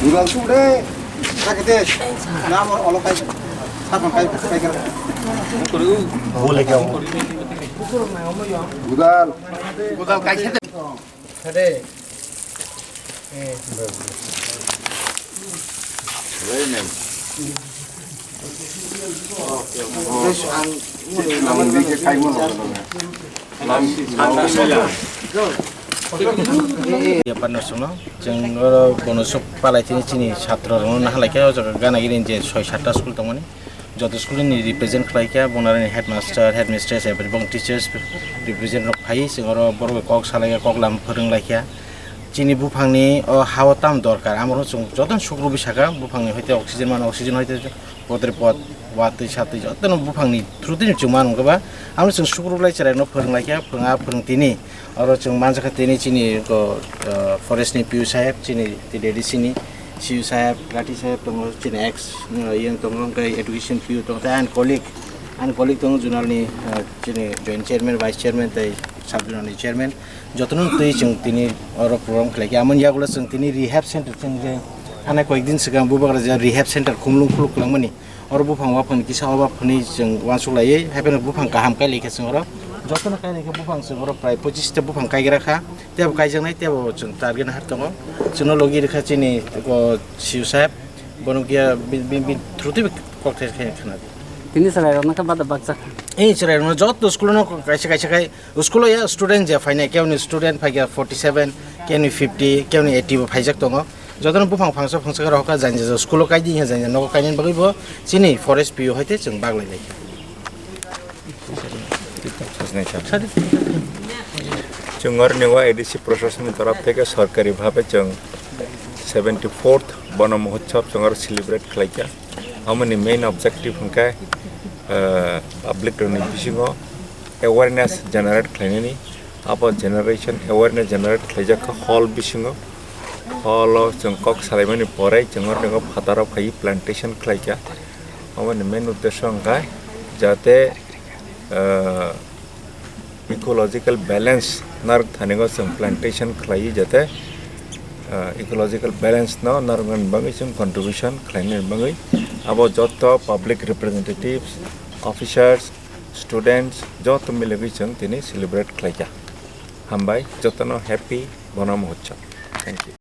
Bulan sudah sakit nama Allah kayak apa kayak boleh kau budal kayak ada terus ang bikin kayak Ya panosno jeng bonosok palaitini chini chhatra rong na halaika o jaga gana girin je 6-7টা school তমনি যত school ni represent khlaika bonarani headmaster headmistress এবং teachers represent rok phai singoro borok kok salaiga kok lam phorung laikia chini bufangni hawa tam dorkar amro joton sukru bisaka bufangni hoite oxygen hoite potre pot wati sati joton bufangni thrutin chuman ngaba amro jeng sukru lai charai no phorung laikia phorung tini aro jeng manjaka tini chini ko forest ni piu saheb chini tidedi sini siu saheb lati saheb tongo chini ex yang tongo kai education piu tongo and colleague tongo journal ni chini joint chairman vice chairman tai sub journal ni chairman joton tui jeng tini aro program khlaki amon yagulo jeng tini rehab center jeng je ana koikdin sigang bubagra je rehab center khumlung khuluk langmani aro bufang wapun kisa wapuni jeng wansulai hapen bufang kaham kai lekha jeng aro যতন কাইনে কে বুফাং সে বড় প্রায় 25টা বুফাং কাইগে রাখা তেব কাইজং নাই তেব जों target হাত দङ जोंनो লগি রেখা চিনি को সিউ সাহেব বনকিয়া বি থ্রুতি ককটেল খানা তিনি সালাই রনা কা বাদ বাকসা এই চরে ন যত স্কুলনো কাইছে কাই স্কুল ইয়া স্টুডেন্ট যে ফাইনা কেউনি স্টুডেন্ট ফাইয়া 47 কেউনি 50 কেউনি 80 ফাইজাক দङ যতন বুফাং ফাংসা রহকা জানজে স্কুল কাইদি হে জানজে নক কাইনেন বগিবো চিনি ফরেস্ট পিও হইতে जों বাগলাই লাইক जोंगर नेवा एडीसी प्रशासन तरफ থেকে সরকারি ভাবে जों 74th বন মহোৎসব जोंगर सेलिब्रेट खालायका हमनि मेन ऑब्जेक्टिव हंका पब्लिक नि बिसिङो अवेयरनेस जनरेट खालायनायनि अब जनरेशन अवेयरनेस जनरेट खालायजाखा हल बिसिङो हल जों कक सालायमानि पराय जोंगर नेवा फादाराव फाय प्लांटेशन खालायका हमनि मेन उद्देश्य हंका जाते इकोलॉजिकल बैलेंस नर थानेगो जों प्लांटेशन खालायो जाते इकोलॉजिकल बैलेंस न नरगन बङै जों कंट्रीब्यूशन खालायनो बङै अब जत पब्लिक रिप्रेजेंटेटिव्स ऑफिसर्स स्टूडेंट्स जत मिलगै जों दिनै सेलिब्रेट खालायजा हामबाय जतनो हैप्पी बन महोत्सव थैंक यू।